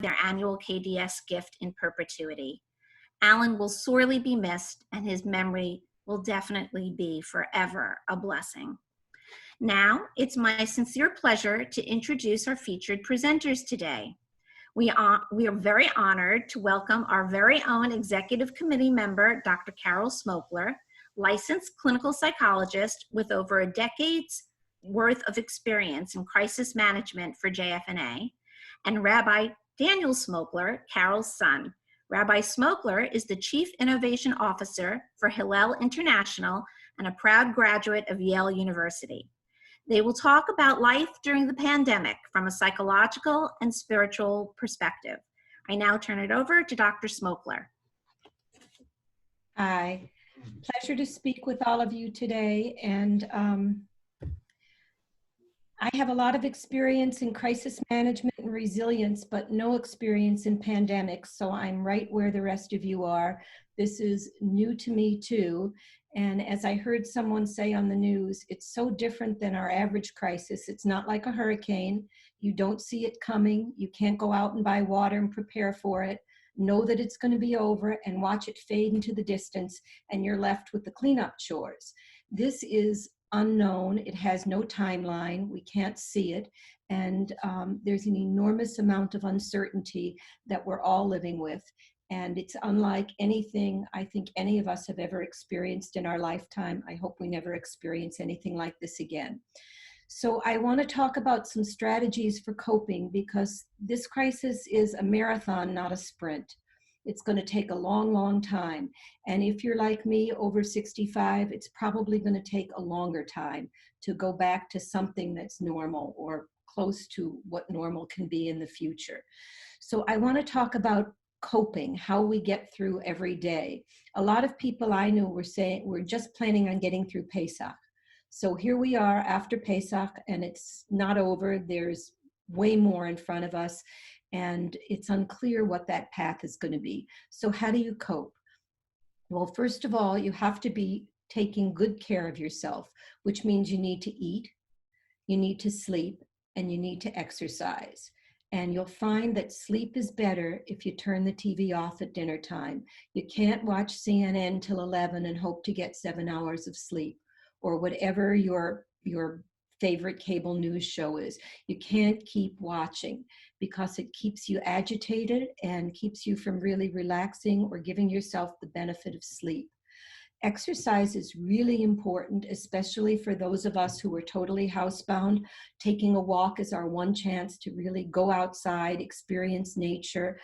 their annual KDS gift in perpetuity. Alan will sorely be missed, and his memory will definitely be forever a blessing. Now, it's my sincere pleasure to introduce our featured presenters today. We are very honored to welcome our very own Executive Committee member, Dr. Carol Smokler, licensed clinical psychologist with over a decade's worth of experience in crisis management for JF&A, and Rabbi Daniel Smokler, Carol's son. Rabbi Smokler is the Chief Innovation Officer for Hillel International and a proud graduate of Yale University. They will talk about life during the pandemic from a psychological and spiritual perspective. I now turn it over to Dr. Smokler. Hi, pleasure to speak with all of you today. And I have a lot of experience in crisis management and resilience, but no experience in pandemics. So I'm right where the rest of you are. This is new to me too. And as I heard someone say on the news, it's so different than our average crisis. It's not like a hurricane. You don't see it coming. You can't go out and buy water and prepare for it. Know that it's going to be over and watch it fade into the distance, and you're left with the cleanup chores. This is unknown. It has no timeline. We can't see it. And there's an enormous amount of uncertainty that we're all living with. And it's unlike anything I think any of us have ever experienced in our lifetime. I hope we never experience anything like this again. So I want to talk about some strategies for coping, because this crisis is a marathon, not a sprint. It's going to take a long, long time. And if you're like me, over 65, it's probably going to take a longer time to go back to something that's normal or close to what normal can be in the future. So I want to talk about coping, how we get through every day. A lot of people I knew were saying we're just planning on getting through Pesach. So here we are after Pesach, and it's not over. There's way more in front of us, and it's unclear what that path is going to be. So how do you cope? Well, first of all, you have to be taking good care of yourself, which means you need to eat, you need to sleep, and you need to exercise. And you'll find that sleep is better if you turn the TV off at dinner time. You can't watch CNN till 11 and hope to get 7 hours of sleep, or whatever your favorite cable news show is. You can't keep watching, because it keeps you agitated and keeps you from really relaxing or giving yourself the benefit of sleep. Exercise is really important, especially for those of us who are totally housebound. Taking a walk is our one chance to really go outside, experience nature,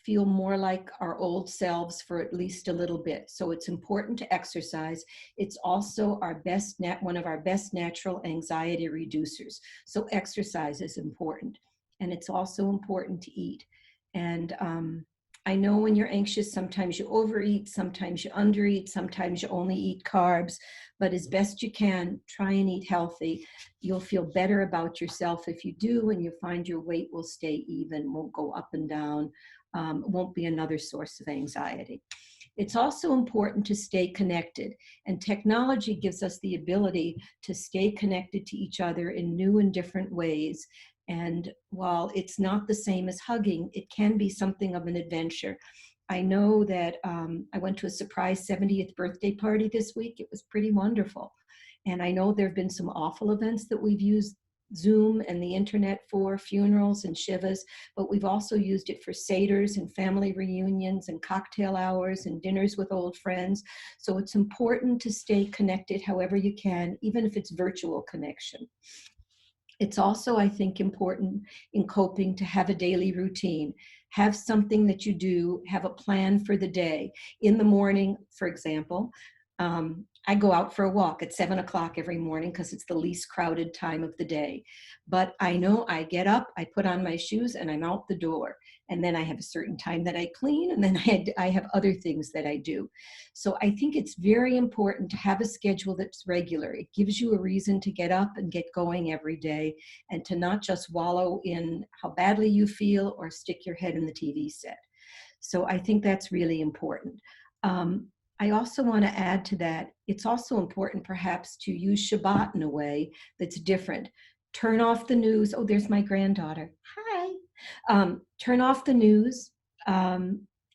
feel more like our old selves for at least a little bit. So it's important to exercise. It's also one of our best natural anxiety reducers. So exercise is important. And it's also important to eat. And I know when you're anxious, sometimes you overeat, sometimes you undereat, sometimes you only eat carbs, but as best you can, try and eat healthy. You'll feel better about yourself if you do, and you find your weight will stay even, won't go up and down, won't be another source of anxiety. It's also important to stay connected, and technology gives us the ability to stay connected to each other in new and different ways. And while it's not the same as hugging, it can be something of an adventure. I know that I went to a surprise 70th birthday party this week. It was pretty wonderful. And I know there have been some awful events that we've used Zoom and the internet for, funerals and shivas, but we've also used it for seders and family reunions and cocktail hours and dinners with old friends. So it's important to stay connected however you can, even if it's virtual connection. It's also, I think, important in coping to have a daily routine. Have something that you do, have a plan for the day. In the morning, for example, I go out for a walk at 7 o'clock every morning because it's the least crowded time of the day. But I know I get up, I put on my shoes, and I'm out the door. And then I have a certain time that I clean, and then I have other things that I do. So I think it's very important to have a schedule that's regular. It gives you a reason to get up and get going every day, and to not just wallow in how badly you feel or stick your head in the TV set. So I think that's really important. I also want to add to that, it's also important perhaps to use Shabbat in a way that's different. Turn off the news. Oh, there's my granddaughter. Hi. Turn off the news,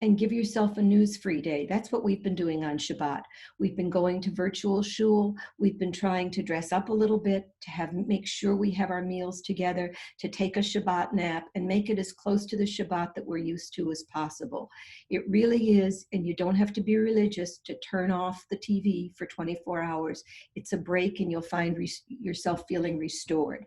and give yourself a news-free day. That's what we've been doing on Shabbat. We've been going to virtual shul. We've been trying to dress up a little bit, to make sure we have our meals together, to take a Shabbat nap and make it as close to the Shabbat that we're used to as possible. It really is, and you don't have to be religious to turn off the TV for 24 hours. It's a break, and you'll find yourself feeling restored.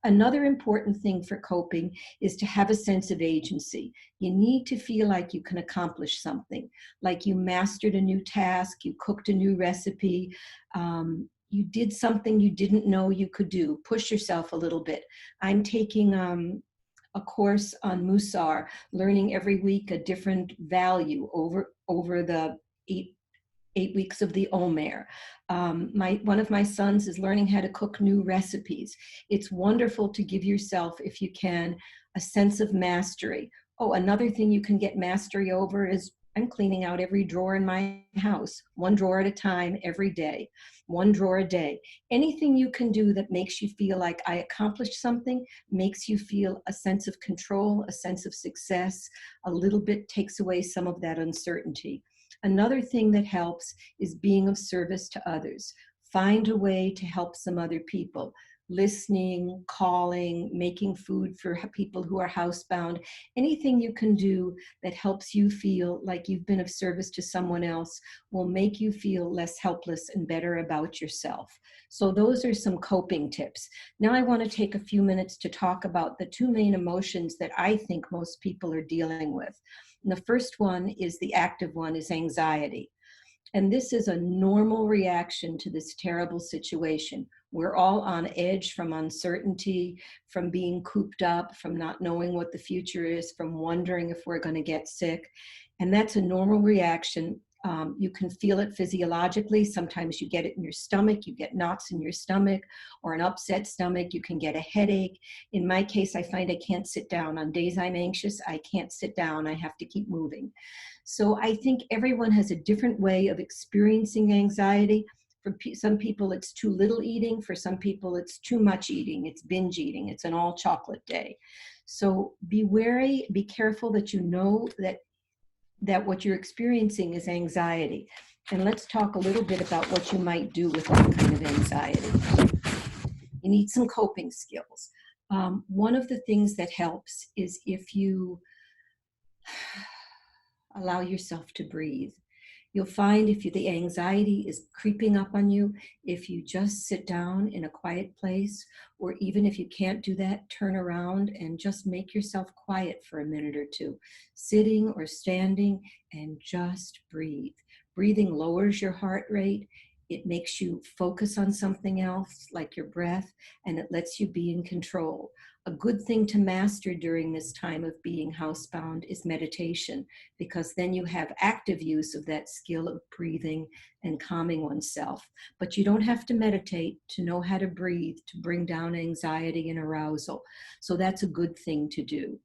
Another important thing for coping is to have a sense of agency. You need to feel like you can accomplish something, like you mastered a new task, you cooked a new recipe, you did something you didn't know you could do. Push yourself a little bit. I'm taking a course on Musar, learning every week a different value over the eight weeks of the Omer. One of my sons is learning how to cook new recipes. It's wonderful to give yourself, if you can, a sense of mastery. Oh, another thing you can get mastery over is I'm cleaning out every drawer in my house, one drawer at a time, every day, one drawer a day. Anything you can do that makes you feel like I accomplished something, makes you feel a sense of control, a sense of success, a little bit takes away some of that uncertainty. Another thing that helps is being of service to others. Find a way to help some other people. Listening, calling, making food for people who are housebound. Anything you can do that helps you feel like you've been of service to someone else will make you feel less helpless and better about yourself. So those are some coping tips. Now I want to take a few minutes to talk about the two main emotions that I think most people are dealing with. And the first one is the active one, is anxiety. And this is a normal reaction to this terrible situation. We're all on edge from uncertainty, from being cooped up, from not knowing what the future is, from wondering if we're going to get sick. And that's a normal reaction. You can feel it physiologically. Sometimes you get it in your stomach, you get knots in your stomach, or an upset stomach, you can get a headache. In my case, I find I can't sit down. On days I'm anxious, I can't sit down, I have to keep moving. So I think everyone has a different way of experiencing anxiety. For some people, it's too little eating. For some people, it's too much eating. It's binge eating. It's an all chocolate day. So be wary, be careful that you know that what you're experiencing is anxiety. And let's talk a little bit about what you might do with that kind of anxiety. You need some coping skills. One of the things that helps is if you allow yourself to breathe. You'll find if the anxiety is creeping up on you, if you just sit down in a quiet place, or even if you can't do that, turn around and just make yourself quiet for a minute or two, sitting or standing, and just breathe. Breathing lowers your heart rate. It makes you focus on something else, like your breath, and it lets you be in control. A good thing to master during this time of being housebound is meditation, because then you have active use of that skill of breathing and calming oneself. But you don't have to meditate to know how to breathe, to bring down anxiety and arousal. So that's a good thing to do.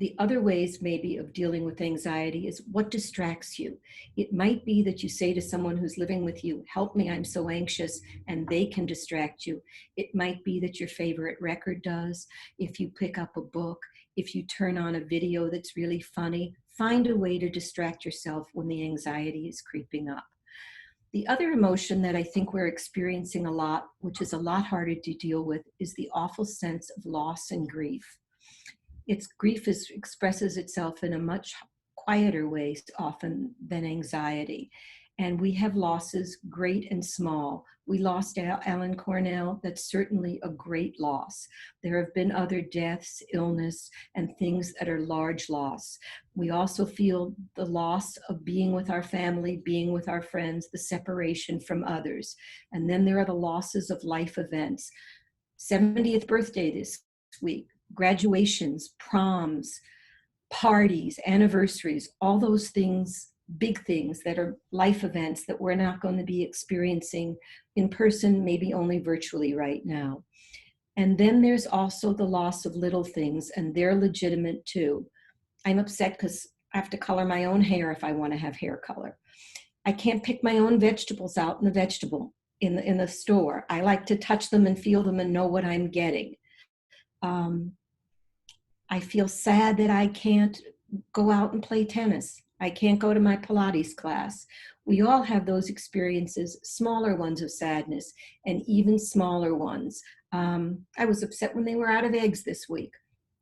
The other ways maybe of dealing with anxiety is what distracts you. It might be that you say to someone who's living with you, help me, I'm so anxious, and they can distract you. It might be that your favorite record does. If you pick up a book, if you turn on a video that's really funny, find a way to distract yourself when the anxiety is creeping up. The other emotion that I think we're experiencing a lot, which is a lot harder to deal with, is the awful sense of loss and grief. Grief expresses itself in a much quieter way often than anxiety. And we have losses, great and small. We lost Alan Cornell. That's certainly a great loss. There have been other deaths, illness, and things that are large loss. We also feel the loss of being with our family, being with our friends, the separation from others. And then there are the losses of life events. 70th birthday this week. Graduations, proms, parties, anniversaries, all those things, big things that are life events that we're not going to be experiencing in person, maybe only virtually right now. And then there's also the loss of little things, and they're legitimate too. I'm upset because I have to color my own hair if I want to have hair color. I can't pick my own vegetables out in the store. I like to touch them and feel them and know what I'm getting. I feel sad that I can't go out and play tennis. I can't go to my Pilates class. We all have those experiences, smaller ones of sadness and even smaller ones. I was upset when they were out of eggs this week.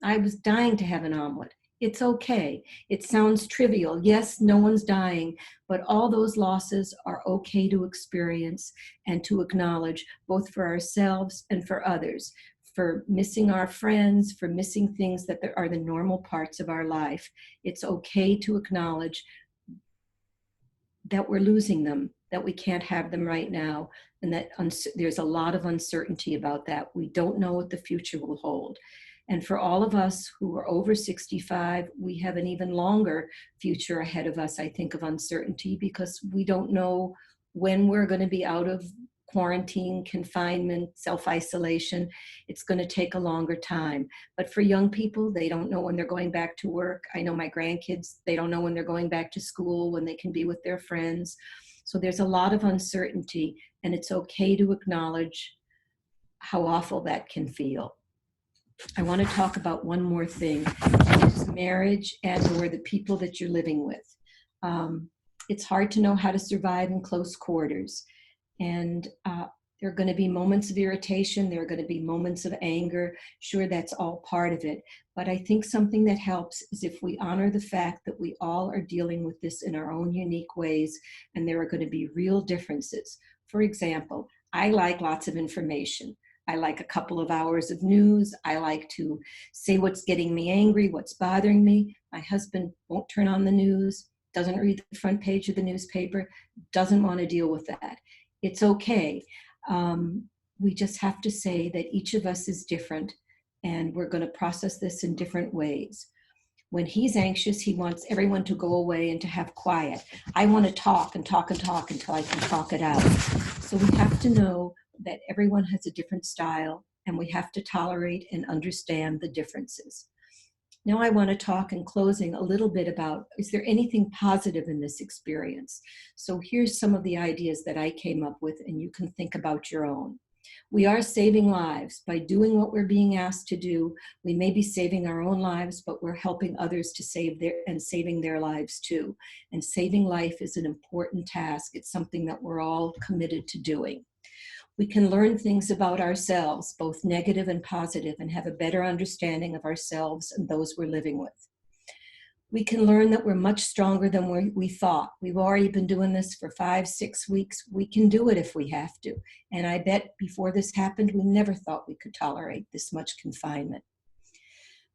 I was dying to have an omelet. It's okay. It sounds trivial. Yes, no one's dying, but all those losses are okay to experience and to acknowledge, both for ourselves and for others, for missing our friends, for missing things that are the normal parts of our life. It's okay to acknowledge that we're losing them, that we can't have them right now, and that there's a lot of uncertainty about that. We don't know what the future will hold. And for all of us who are over 65, we have an even longer future ahead of us, I think, of uncertainty, because we don't know when we're going to be out of quarantine, confinement, self-isolation. It's going to take a longer time. But for young people, they don't know when they're going back to work. I know my grandkids, they don't know when they're going back to school, when they can be with their friends. So there's a lot of uncertainty, and it's okay to acknowledge how awful that can feel. I want to talk about one more thing, and it's marriage and or the people that you're living with. It's hard to know how to survive in close quarters. And there are going to be moments of irritation. There are going to be moments of anger. Sure, that's all part of it. But I think something that helps is if we honor the fact that we all are dealing with this in our own unique ways, and there are going to be real differences. For example, I like lots of information. I like a couple of hours of news. I like to say what's getting me angry, what's bothering me. My husband won't turn on the news, doesn't read the front page of the newspaper, doesn't want to deal with that. It's okay. We just have to say that each of us is different, and we're going to process this in different ways. When he's anxious, he wants everyone to go away and to have quiet. I want to talk and talk and talk until I can talk it out. So we have to know that everyone has a different style, and we have to tolerate and understand the differences. Now I want to talk in closing a little bit about, is there anything positive in this experience? So here's some of the ideas that I came up with, and you can think about your own. We are saving lives. By doing what we're being asked to do, we may be saving our own lives, but we're helping others to saving their lives too. And saving life is an important task. It's something that we're all committed to doing. We can learn things about ourselves, both negative and positive, and have a better understanding of ourselves and those we're living with. We can learn that we're much stronger than we thought. We've already been doing this for 5-6 weeks. We can do it if we have to. And I bet before this happened, we never thought we could tolerate this much confinement.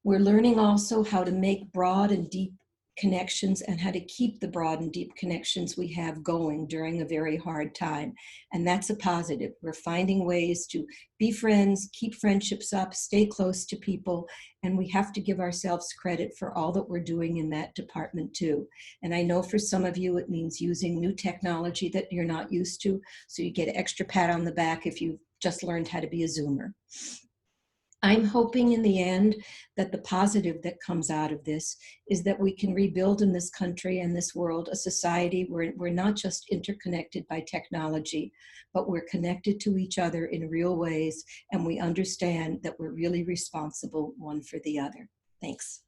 We're learning also how to make broad and deep connections and how to keep the broad and deep connections we have going during a very hard time. And that's a positive. We're finding ways to be friends, keep friendships up, stay close to people, and we have to give ourselves credit for all that we're doing in that department too. And I know for some of you it means using new technology that you're not used to, so you get an extra pat on the back if you've just learned how to be a Zoomer. I'm hoping in the end that the positive that comes out of this is that we can rebuild in this country and this world a society where we're not just interconnected by technology, but we're connected to each other in real ways, and we understand that we're really responsible one for the other. Thanks.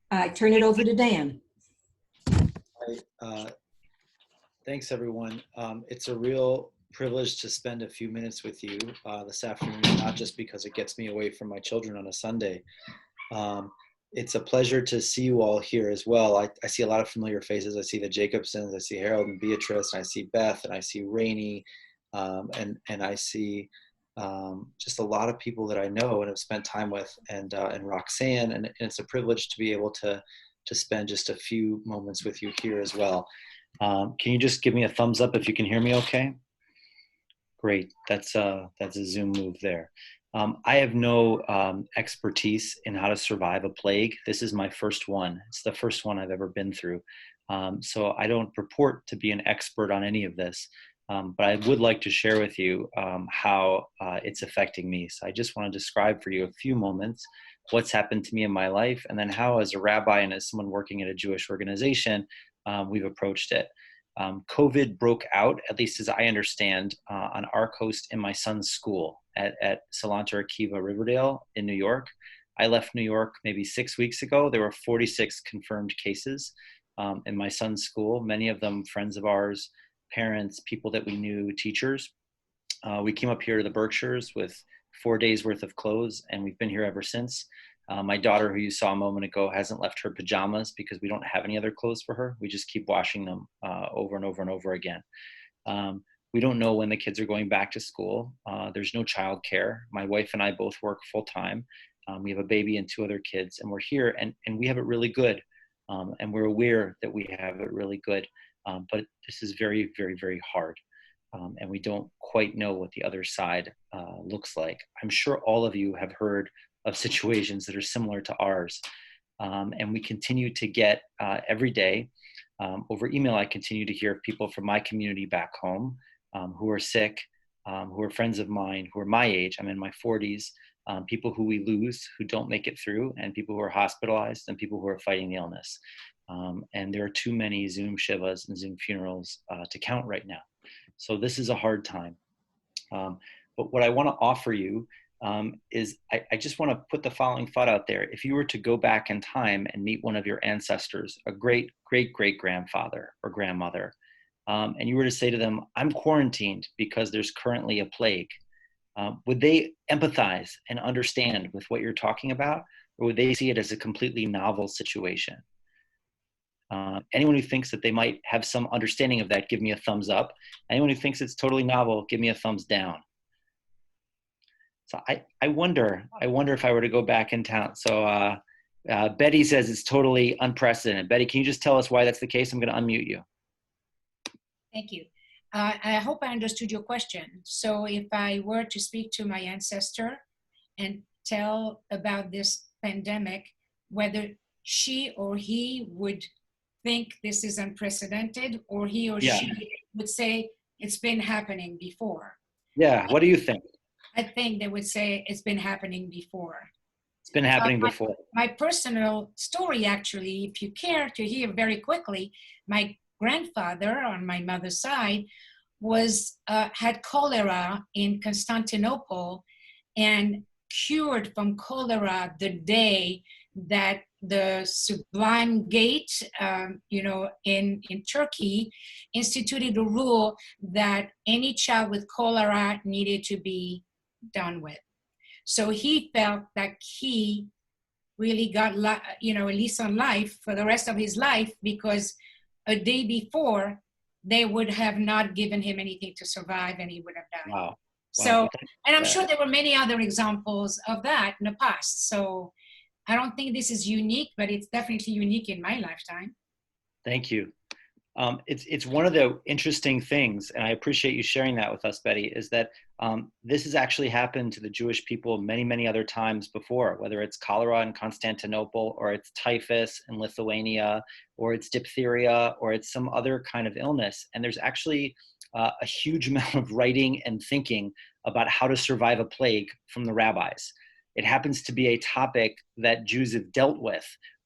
I turn it over to Dan. Thanks, everyone. It's a real privilege to spend a few minutes with you this afternoon, not just because it gets me away from my children on a Sunday. It's a pleasure to see you all here as well. I see a lot of familiar faces. I see the Jacobsons, I see Harold and Beatrice, and I see Beth, and I see Rainey, and I see just a lot of people that I know and have spent time with, and Roxanne, and it's a privilege to be able to spend just a few moments with you here as well. Can you just give me a thumbs up if you can hear me okay? Great, that's a Zoom move there. I have no expertise in how to survive a plague. This is my first one. It's the first one I've ever been through. So I don't purport to be an expert on any of this, but I would like to share with you how it's affecting me. So I just want to describe for you a few moments what's happened to me in my life, and then how, as a rabbi and as someone working at a Jewish organization, we've approached it. COVID broke out, at least as I understand, on our coast in my son's school. at Cilantro Kiva Riverdale in New York. I left New York maybe 6 weeks ago. There were 46 confirmed cases in my son's school, many of them friends of ours, parents, people that we knew, teachers. We came up here to the Berkshires with 4 days worth of clothes, and we've been here ever since. My daughter, who you saw a moment ago, hasn't left her pajamas because we don't have any other clothes for her. We just keep washing them over and over and over again. We don't know when the kids are going back to school. There's no childcare. My wife and I both work full time. We have a baby and 2 other kids, and we're here, and we have it really good. And we're aware that we have it really good. But this is very, very, very hard. And we don't quite know what the other side looks like. I'm sure all of you have heard of situations that are similar to ours. And we continue to get every day over email, I continue to hear of people from my community back home who are sick, who are friends of mine, who are my age. I'm in my 40s, people who we lose, who don't make it through, and people who are hospitalized, and people who are fighting the illness. And there are too many Zoom Shivas and Zoom funerals to count right now. So this is a hard time. But what I want to offer you is I just want to put the following thought out there. If you were to go back in time and meet one of your ancestors, a great-great-great-grandfather or grandmother, and you were to say to them, I'm quarantined because there's currently a plague, would they empathize and understand with what you're talking about? Or would they see it as a completely novel situation? Anyone who thinks that they might have some understanding of that, give me a thumbs up. Anyone who thinks it's totally novel, give me a thumbs down. So I wonder if I were to go back in town. So Betty says it's totally unprecedented. Betty, can you just tell us why that's the case? I'm going to unmute you. Thank you. I hope I understood your question. So if I were to speak to my ancestor and tell about this pandemic, whether she or he would think this is unprecedented, or he or she would say it's been happening before. Yeah, what do you think? I think they would say it's been happening before. It's been happening before. My personal story, actually, if you care to hear very quickly, my grandfather on my mother's side had cholera in Constantinople and cured from cholera the day that the Sublime Gate, in Turkey, instituted a rule that any child with cholera needed to be done with. So he felt that he really got, a lease on life for the rest of his life, because a day before they would have not given him anything to survive and he would have died. Wow. So, and I'm sure there were many other examples of that in the past. So I don't think this is unique, but it's definitely unique in my lifetime. Thank you. It's one of the interesting things, and I appreciate you sharing that with us, Betty, is that this has actually happened to the Jewish people many, many other times before, whether it's cholera in Constantinople, or it's typhus in Lithuania, or it's diphtheria, or it's some other kind of illness. And there's actually a huge amount of writing and thinking about how to survive a plague from the rabbis. It happens to be a topic that Jews have dealt with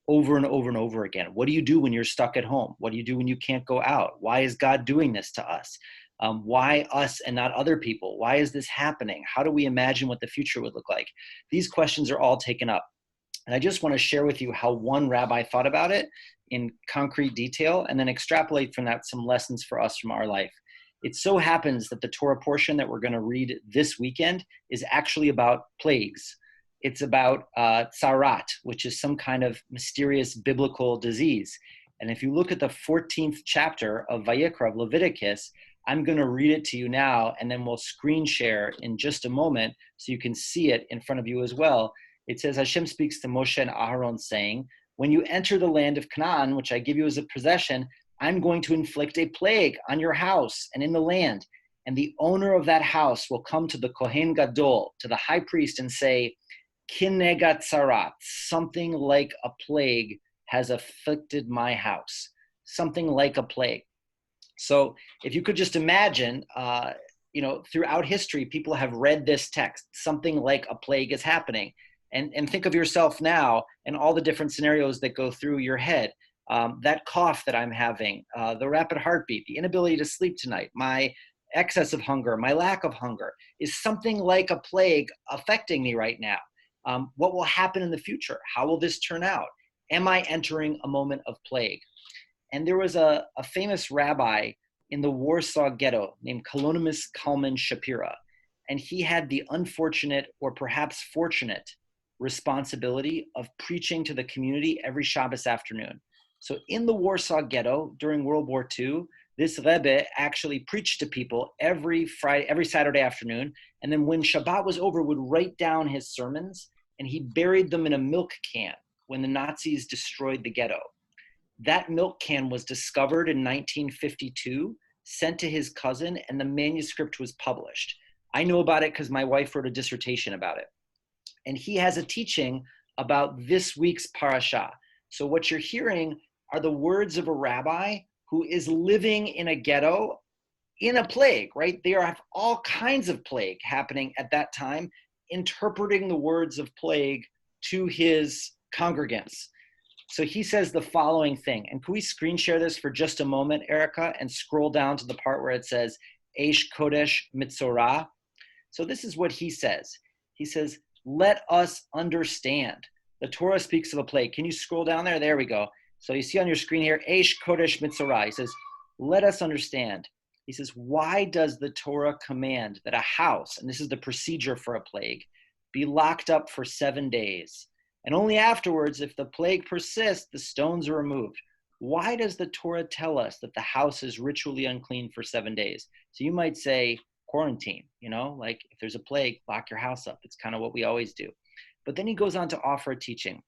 over and over and over again. What do you do when you're stuck at home? What do you do when you can't go out? Why is God doing this to us? Why us and not other people? Why is this happening? How do we imagine what the future would look like? These questions are all taken up. And I just want to share with you how one rabbi thought about it in concrete detail, and then extrapolate from that some lessons for us from our life. It so happens that the Torah portion that we're going to read this weekend is actually about plagues. It's about tsarat, which is some kind of mysterious biblical disease. And if you look at the 14th chapter of Vayikra, of Leviticus, I'm going to read it to you now, and then we'll screen share in just a moment so you can see it in front of you as well. It says, Hashem speaks to Moshe and Aharon, saying, when you enter the land of Canaan, which I give you as a possession, I'm going to inflict a plague on your house and in the land. And the owner of that house will come to the Kohen Gadol, to the high priest, and say, Kinegat Tsarat, something like a plague has afflicted my house. Something like a plague. So if you could just imagine, throughout history, people have read this text, something like a plague is happening. And think of yourself now and all the different scenarios that go through your head. That cough that I'm having, the rapid heartbeat, the inability to sleep tonight, my excess of hunger, my lack of hunger? Is something like a plague affecting me right now? What will happen in the future? How will this turn out? Am I entering a moment of plague? And there was a famous rabbi in the Warsaw Ghetto named Kalonymus Kalman Shapira. And he had the unfortunate, or perhaps fortunate, responsibility of preaching to the community every Shabbos afternoon. So in the Warsaw Ghetto during World War II, this Rebbe actually preached to people every Saturday afternoon. And then when Shabbat was over, would write down his sermons, and he buried them in a milk can when the Nazis destroyed the ghetto. That milk can was discovered in 1952, sent to his cousin, and the manuscript was published. I know about it because my wife wrote a dissertation about it. And he has a teaching about this week's parasha. So what you're hearing are the words of a rabbi who is living in a ghetto in a plague, right? There are all kinds of plague happening at that time, interpreting the words of plague to his congregants. So he says the following thing, and can we screen share this for just a moment, Erica, and scroll down to the part where it says, Eish Kodesh Mitzorah. So this is what he says. He says, let us understand. The Torah speaks of a plague. Can you scroll down there? There we go. So you see on your screen here, Eish Kodesh Mitzorah. He says, let us understand. He says, why does the Torah command that a house, and this is the procedure for a plague, be locked up for 7 days? And only afterwards, if the plague persists, the stones are removed. Why does the Torah tell us that the house is ritually unclean for 7 days? So you might say quarantine, like if there's a plague, lock your house up. It's kind of what we always do. But then he goes on to offer a teaching.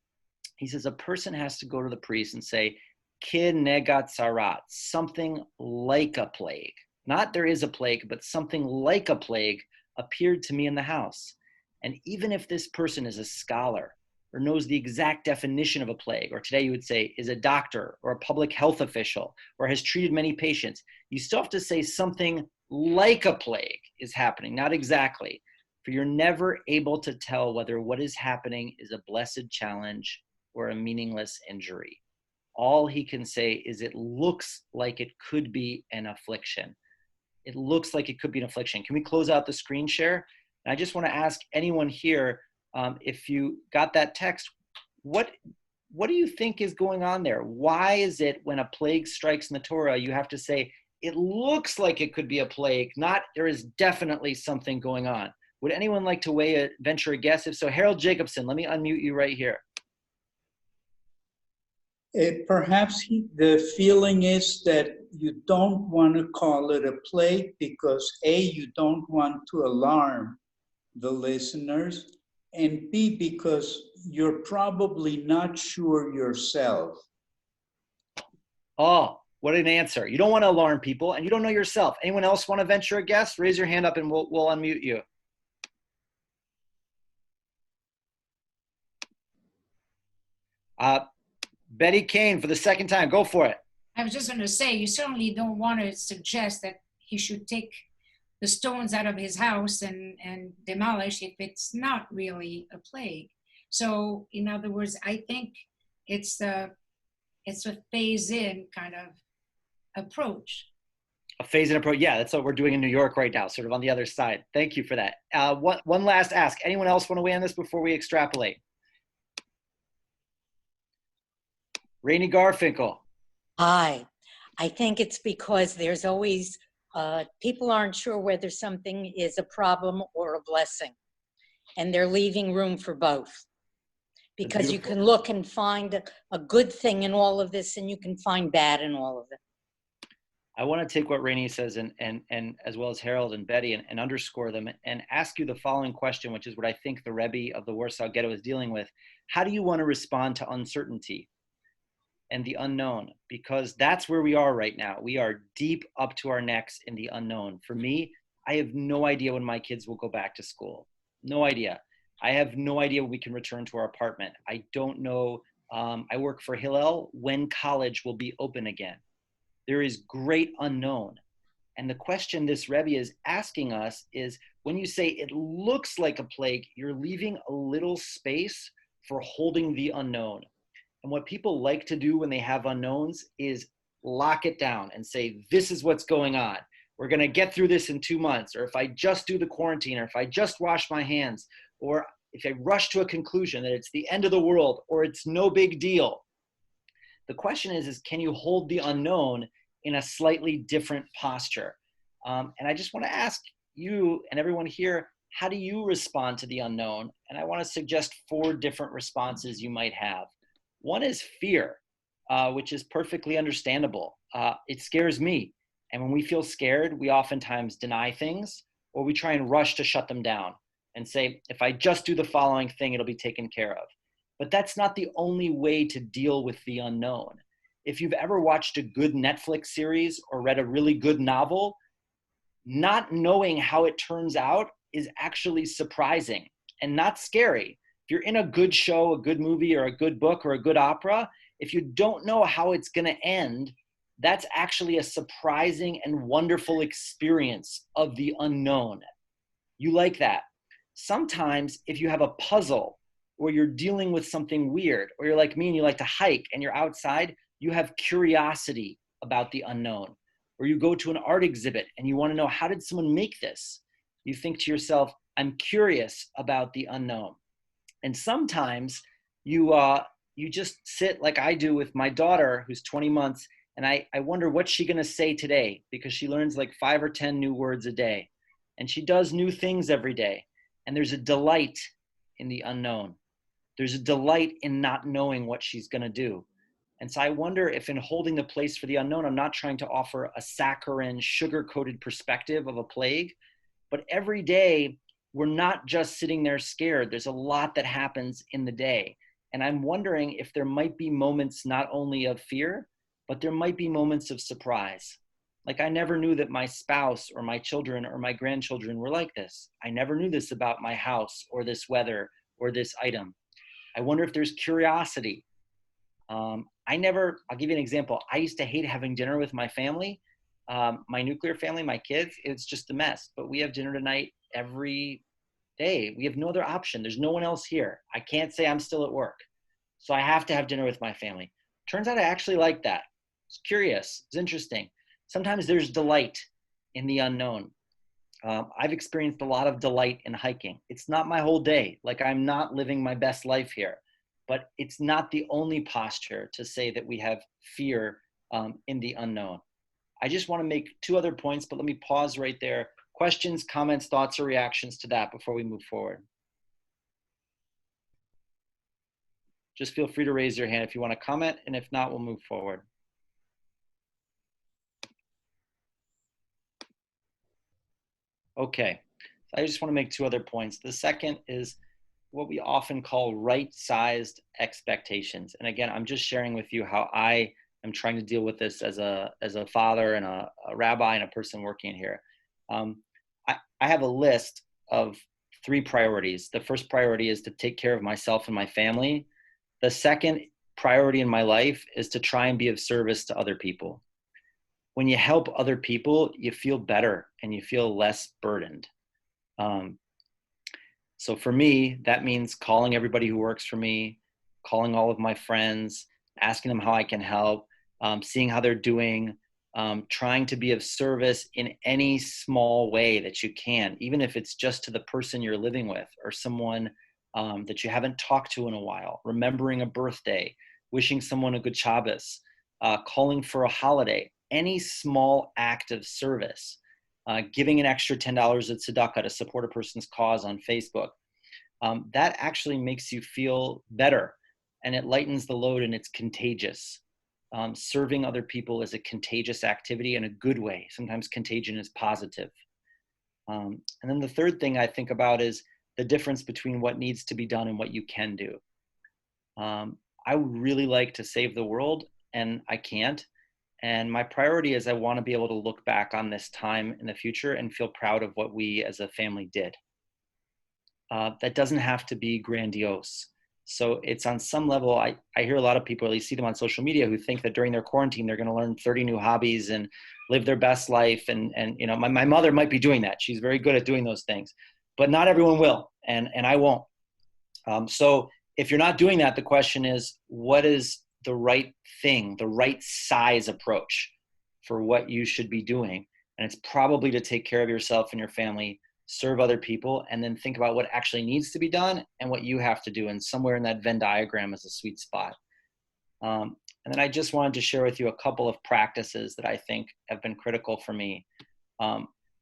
He says a person has to go to the priest and say, Kin negat sarat, something like a plague. Not there is a plague, but something like a plague appeared to me in the house. And even if this person is a scholar or knows the exact definition of a plague, or today you would say is a doctor or a public health official or has treated many patients, you still have to say something like a plague is happening, not exactly. For you're never able to tell whether what is happening is a blessed challenge or a meaningless injury. All he can say is it looks like it could be an affliction. It looks like it could be an affliction. Can we close out the screen share? And I just want to ask anyone here, if you got that text, what do you think is going on there? Why is it when a plague strikes in the Torah, you have to say, it looks like it could be a plague, not there is definitely something going on? Would anyone like to venture a guess? If so, Harold Jacobson, let me unmute you right here. Perhaps the feeling is that you don't want to call it a plague because A, you don't want to alarm the listeners, and B, because you're probably not sure yourself. Oh, what an answer. You don't want to alarm people and you don't know yourself. Anyone else want to venture a guess? Raise your hand up and we'll unmute you. Betty Kane for the second time. Go for it. I was just going to say, you certainly don't want to suggest that he should take the stones out of his house and demolish if it's not really a plague. So, in other words, I think it's a phase-in kind of approach. A phase-in approach. Yeah, that's what we're doing in New York right now, sort of on the other side. Thank you for that. One last ask. Anyone else want to weigh on this before we extrapolate? Rainey Garfinkel. Hi. I think it's because there's always, people aren't sure whether something is a problem or a blessing. And they're leaving room for both. Because you can look and find a good thing in all of this and you can find bad in all of it. I want to take what Rainey says and as well as Harold and Betty and underscore them and ask you the following question, which is what I think the Rebbe of the Warsaw Ghetto is dealing with. How do you want to respond to uncertainty and the unknown? Because that's where we are right now. We are deep up to our necks in the unknown. For me, I have no idea when my kids will go back to school. No idea. I have no idea when we can return to our apartment. I don't know. I work for Hillel, when college will be open again. There is great unknown. And the question this Rebbe is asking us is, when you say it looks like a plague, you're leaving a little space for holding the unknown. And what people like to do when they have unknowns is lock it down and say, this is what's going on. we're going to get through this in 2 months, or if I just do the quarantine, or if I just wash my hands, or if I rush to a conclusion that it's the end of the world, or it's no big deal. The question is can you hold the unknown in a slightly different posture? And I just want to ask you and everyone here, how do you respond to the unknown? And I want to suggest 4 different responses you might have. One is fear, which is perfectly understandable. It scares me. And when we feel scared, we oftentimes deny things, or we try and rush to shut them down and say, if I just do the following thing, it'll be taken care of. But that's not the only way to deal with the unknown. If you've ever watched a good Netflix series or read a really good novel, not knowing how it turns out is actually surprising and not scary. If you're in a good show, a good movie, or a good book, or a good opera, if you don't know how it's going to end, that's actually a surprising and wonderful experience of the unknown. You like that. Sometimes if you have a puzzle, or you're dealing with something weird, or you're like me and you like to hike and you're outside, you have curiosity about the unknown. Or you go to an art exhibit and you want to know, how did someone make this? You think to yourself, I'm curious about the unknown. And sometimes you just sit like I do with my daughter, who's 20 months, and I wonder what's she going to say today, because she learns like 5 or 10 new words a day. And she does new things every day. And there's a delight in the unknown. There's a delight in not knowing what she's going to do. And so I wonder if in holding the place for the unknown, I'm not trying to offer a saccharine, sugar-coated perspective of a plague, but every day we're not just sitting there scared. There's a lot that happens in the day. And I'm wondering if there might be moments not only of fear, but there might be moments of surprise. Like, I never knew that my spouse or my children or my grandchildren were like this. I never knew this about my house or this weather or this item. I wonder if there's curiosity. I'll give you an example. I used to hate having dinner with my family, my nuclear family, my kids. It's just a mess. But we have dinner tonight every day. We have no other option. There's no one else here. I can't say I'm still at work. So I have to have dinner with my family. Turns out I actually like that. It's curious. It's interesting. Sometimes there's delight in the unknown. I've experienced a lot of delight in hiking. It's not my whole day. Like, I'm not living my best life here. But it's not the only posture to say that we have fear in the unknown. I just want to make 2 other points, but let me pause right there. Questions, comments, thoughts, or reactions to that before we move forward? Just feel free to raise your hand if you want to comment, and if not, we'll move forward. Okay, so I just want to make 2 other points. The second is what we often call right-sized expectations. And again, I'm just sharing with you how I am trying to deal with this as a father and a rabbi and a person working here. I have a list of 3 priorities. The first priority is to take care of myself and my family. The second priority in my life is to try and be of service to other people. When you help other people, you feel better and you feel less burdened. So for me, that means calling everybody who works for me, calling all of my friends, asking them how I can help, seeing how they're doing, trying to be of service in any small way that you can, even if it's just to the person you're living with or someone that you haven't talked to in a while, remembering a birthday, wishing someone a good Shabbos, calling for a holiday, any small act of service. Giving an extra $10 at tzedakah to support a person's cause on Facebook. That actually makes you feel better, and it lightens the load, and it's contagious. Serving other people is a contagious activity in a good way. Sometimes contagion is positive. And then the third thing I think about is the difference between what needs to be done and what you can do. I would really like to save the world, and I can't. And my priority is I want to be able to look back on this time in the future and feel proud of what we as a family did. That doesn't have to be grandiose. So it's on some level, I hear a lot of people, you see them on social media, who think that during their quarantine, they're going to learn 30 new hobbies and live their best life. And you know, my mother might be doing that. She's very good at doing those things, but not everyone will. And I won't. So if you're not doing that, the question is, what is the right thing, the right size approach for what you should be doing? And it's probably to take care of yourself and your family, serve other people, and then think about what actually needs to be done and what you have to do. And somewhere in that Venn diagram is a sweet spot. And then I just wanted to share with you a couple of practices that I think have been critical for me.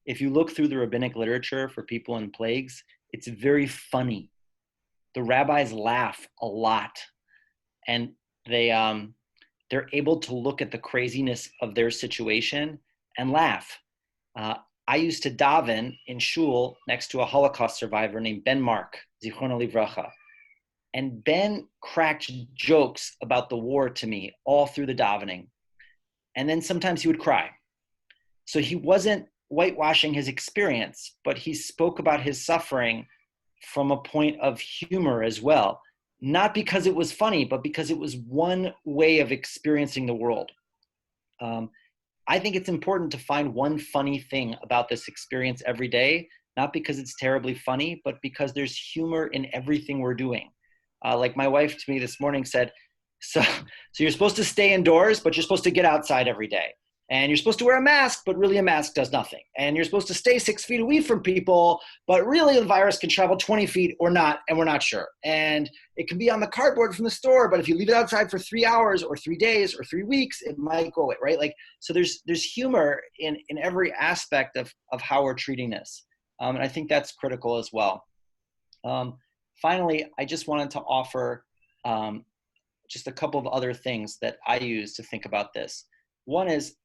If you look through the rabbinic literature for people in plagues, it's very funny. The rabbis laugh a lot, and they're able to look at the craziness of their situation and laugh. I used to daven in shul next to a Holocaust survivor named Ben Mark, Zichrono Livracha. And Ben cracked jokes about the war to me all through the davening. And then sometimes he would cry. So he wasn't whitewashing his experience, but he spoke about his suffering from a point of humor as well. Not because it was funny, but because it was one way of experiencing the world. I think it's important to find one funny thing about this experience every day, not because it's terribly funny, but because there's humor in everything we're doing. Like my wife to me this morning said, so you're supposed to stay indoors, but you're supposed to get outside every day. And you're supposed to wear a mask, but really a mask does nothing. And you're supposed to stay 6 feet away from people, but really the virus can travel 20 feet or not, and we're not sure. And it can be on the cardboard from the store, but if you leave it outside for 3 hours or 3 days or 3 weeks, it might go away, right? Like, so there's humor in every aspect of how we're treating this. And I think that's critical as well. Finally, I just wanted to offer just a couple of other things that I use to think about this. One is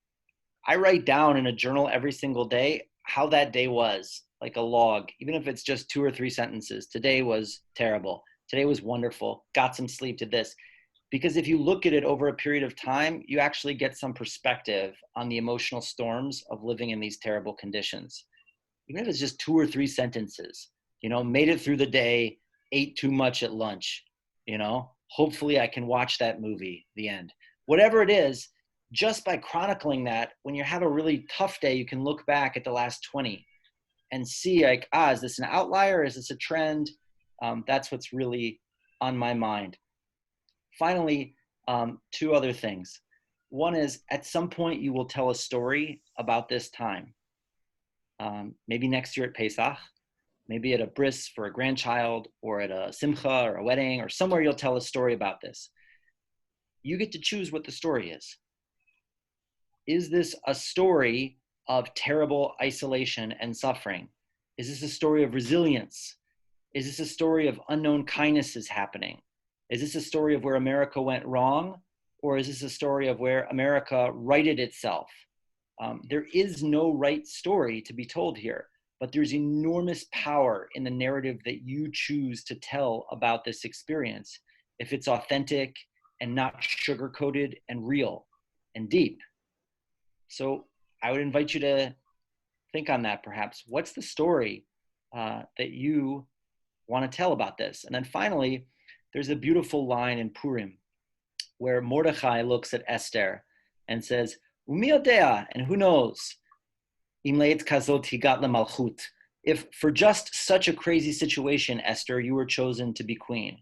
I write down in a journal every single day how that day was, like a log, even if it's just 2 or 3 sentences. Today was terrible. Today was wonderful. Got some sleep, did this. Because if you look at it over a period of time, you actually get some perspective on the emotional storms of living in these terrible conditions. Even if it's just 2 or 3 sentences, made it through the day, ate too much at lunch, hopefully I can watch that movie, the end. Whatever it is, just by chronicling that, when you have a really tough day, you can look back at the last 20 and see like, is this an outlier? Is this a trend? That's what's really on my mind. Finally, 2 other things. One is at some point you will tell a story about this time. Maybe next year at Pesach, maybe at a bris for a grandchild, or at a simcha or a wedding, or somewhere you'll tell a story about this. You get to choose what the story is. Is this a story of terrible isolation and suffering? Is this a story of resilience? Is this a story of unknown kindnesses happening? Is this a story of where America went wrong? Or is this a story of where America righted itself? There is no right story to be told here, but there's enormous power in the narrative that you choose to tell about this experience, if it's authentic and not sugar-coated and real and deep. So I would invite you to think on that perhaps. What's the story that you want to tell about this? And then finally, there's a beautiful line in Purim where Mordechai looks at Esther and says, Umi odea, and who knows, im leit kazot higat lemalchut, if for just such a crazy situation, Esther, you were chosen to be queen.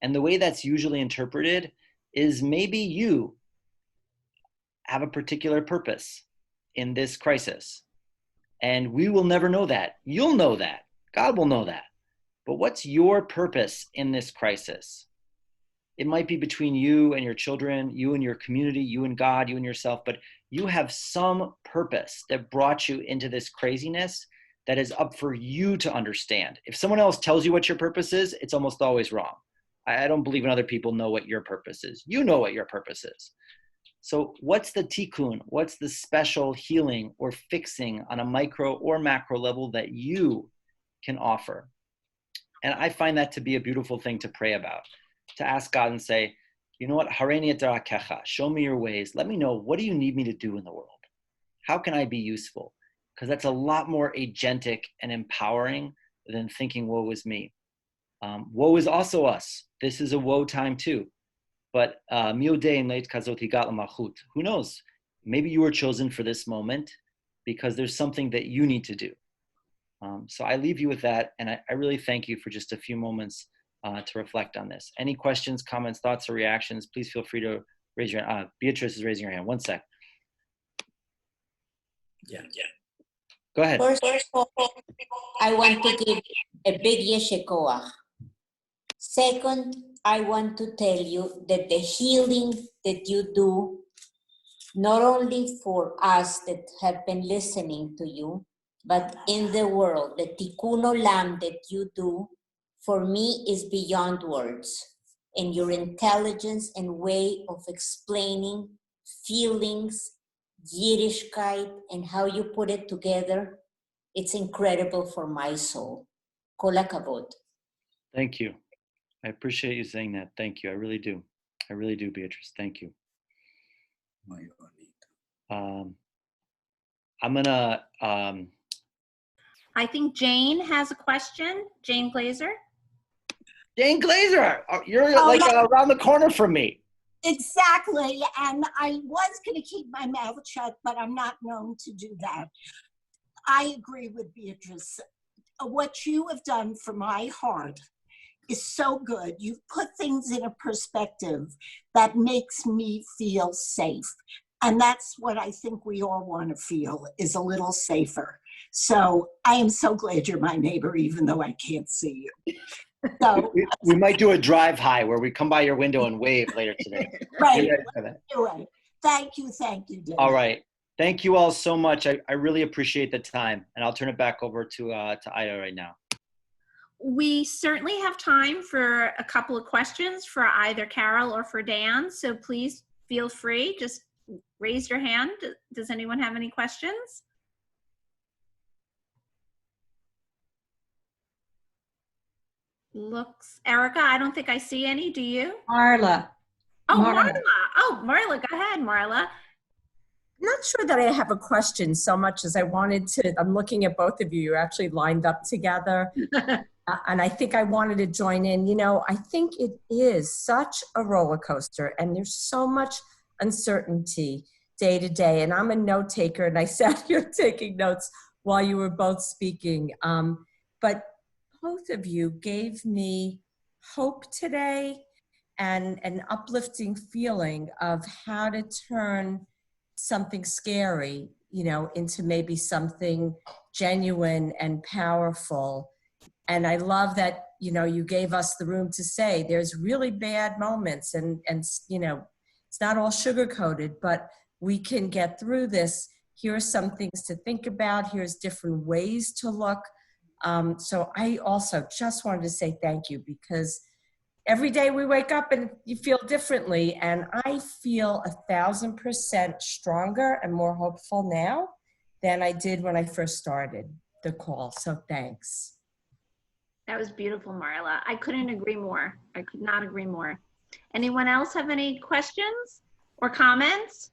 And the way that's usually interpreted is maybe you have a particular purpose in this crisis. And we will never know that. You'll know that. God will know that. But what's your purpose in this crisis? It might be between you and your children, you and your community, you and God, you and yourself, but you have some purpose that brought you into this craziness that is up for you to understand. If someone else tells you what your purpose is, it's almost always wrong. I don't believe in other people know what your purpose is. You know what your purpose is. So what's the tikkun? What's the special healing or fixing on a micro or macro level that you can offer? And I find that to be a beautiful thing to pray about, to ask God and say, you know what, Hareini et darakecha, show me your ways. Let me know, what do you need me to do in the world? How can I be useful? Because that's a lot more agentic and empowering than thinking woe is me. Woe is also us. This is a woe time too. But who knows? Maybe you were chosen for this moment because there's something that you need to do. So I leave you with that, and I really thank you for just a few moments to reflect on this. Any questions, comments, thoughts, or reactions, please feel free to raise your hand. Beatrice is raising her hand. One sec. Yeah. Go ahead. First of all, I want to give a big yeshikoach. Second, I want to tell you that the healing that you do, not only for us that have been listening to you, but in the world, the tikkun olam that you do, for me is beyond words. And your intelligence and way of explaining feelings, Yiddishkeit, and how you put it together, it's incredible for my soul. Kol hakavod. Thank you. I appreciate you saying that. Thank you. I really do. I really do, Beatrice. Thank you. I'm gonna. I think Jane has a question. Jane Glazer. Jane Glazer, you're Oh, like yeah. around the corner from me. Exactly. And I was going to keep my mouth shut, but I'm not known to do that. I agree with Beatrice. What you have done for my heart is so good. You've put things in a perspective that makes me feel safe. And that's what I think we all want to feel, is a little safer. So I am so glad you're my neighbor, even though I can't see you. So We might do a drive high where we come by your window and wave later today. right, You ready for that? anyway, thank you, David. All right. Thank you all so much. I really appreciate the time, and I'll turn it back over to Ida right now. We certainly have time for a couple of questions for either Carol or for Dan, so please feel free. Just raise your hand. Does anyone have any questions? Looks, Erica, I don't think I see any. Do you? Marla. Oh, Marla. Marla. Oh, Marla, go ahead, Marla. I'm not sure that I have a question so much as I wanted to. I'm looking at both of you. You're actually lined up together. And I think I wanted to join in. You know, I think it is such a roller coaster, and there's so much uncertainty day to day. And I'm a note taker, and I sat here taking notes while you were both speaking. But both of you gave me hope today and an uplifting feeling of how to turn something scary, you know, into maybe something genuine and powerful. And I love that, you know, you gave us the room to say there's really bad moments and you know, it's not all sugar-coated, but we can get through this. Here are some things to think about. Here's different ways to look. So I also just wanted to say thank you, because every day we wake up and you feel differently. And I feel 1,000% stronger and more hopeful now than I did when I first started the call. So thanks. That was beautiful, Marla. I couldn't agree more. I could not agree more. Anyone else have any questions or comments?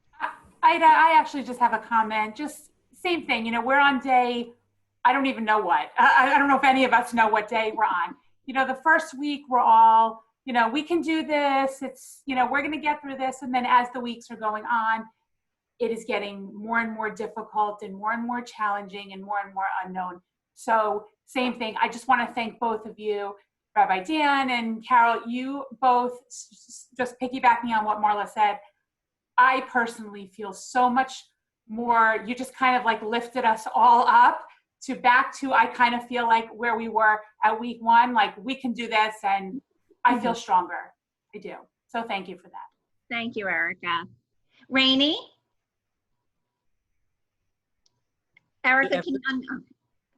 Ida, I actually just have a comment. Just same thing. You know, we're on day, I don't even know what. I don't know if any of us know what day we're on. You know, the first week we're all, you know, we can do this. It's, you know, we're going to get through this. And then as the weeks are going on, it is getting more and more difficult and more challenging and more unknown. So same thing. I just want to thank both of you, Rabbi Dan and Carol. You both, just piggybacking on what Marla said, I personally feel so much more, you just kind of like lifted us all up to back to, I kind of feel like where we were at week one, like we can do this, and I feel stronger. I do. So thank you for that. Thank you, Erica. Rainey? Erica, can you,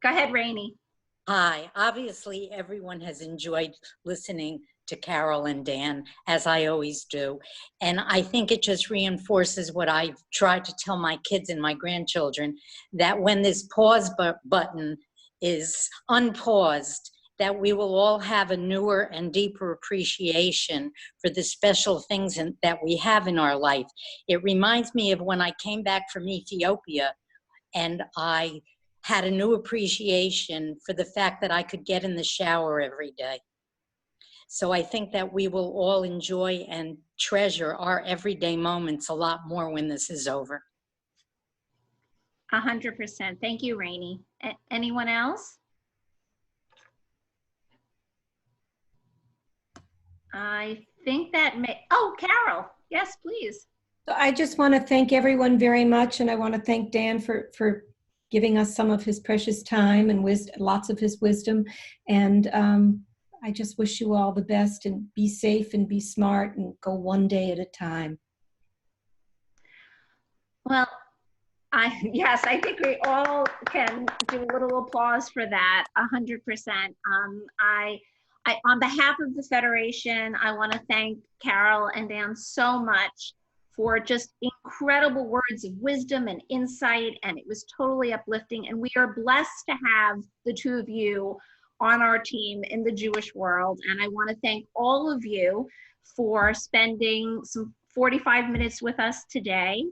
go ahead, Rainey. Hi. Obviously, everyone has enjoyed listening to Carol and Dan, as I always do. And I think it just reinforces what I try to tell my kids and my grandchildren, that when this pause button is unpaused, that we will all have a newer and deeper appreciation for the special things that we have in our life. It reminds me of when I came back from Ethiopia, and I had a new appreciation for the fact that I could get in the shower every day. So I think that we will all enjoy and treasure our everyday moments a lot more when this is over. 100%. Thank you, Rainey. Anyone else? I think that may, oh, Carol. Yes, please. So I just want to thank everyone very much, and I want to thank Dan for giving us some of his precious time and lots of his wisdom. And I just wish you all the best, and be safe and be smart and go one day at a time. Well, yes, I think we all can do a little applause for that, 100%. On behalf of the Federation, I want to thank Carol and Dan so much for just incredible words of wisdom and insight, and it was totally uplifting. And we are blessed to have the two of you on our team in the Jewish world. And I want to thank all of you for spending some 45 minutes with us today.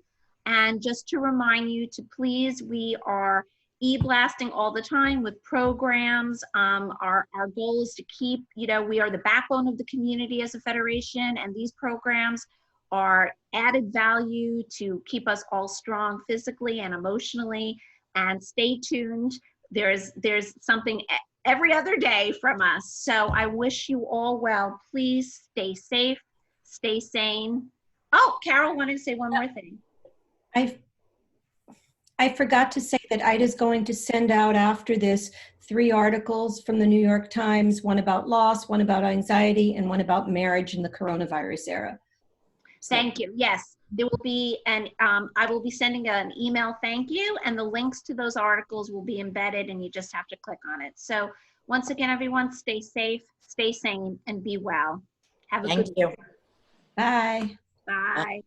And just to remind you to please, we are e-blasting all the time with programs. Our goal is to keep, we are the backbone of the community as a federation, and these programs are added value to keep us all strong physically and emotionally. And stay tuned. There's something every other day from us. So I wish you all well. Please stay safe, stay sane. Oh, Carol wanted to say one more thing. I forgot to say that Ida's going to send out after this 3 articles from the New York Times, one about loss, one about anxiety, and one about marriage in the coronavirus era. Thank you. Yes, there will be, and I will be sending an email thank you, and the links to those articles will be embedded, and you just have to click on it. So once again, everyone, stay safe, stay sane, and be well. Have a good Thank you. Bye. Bye.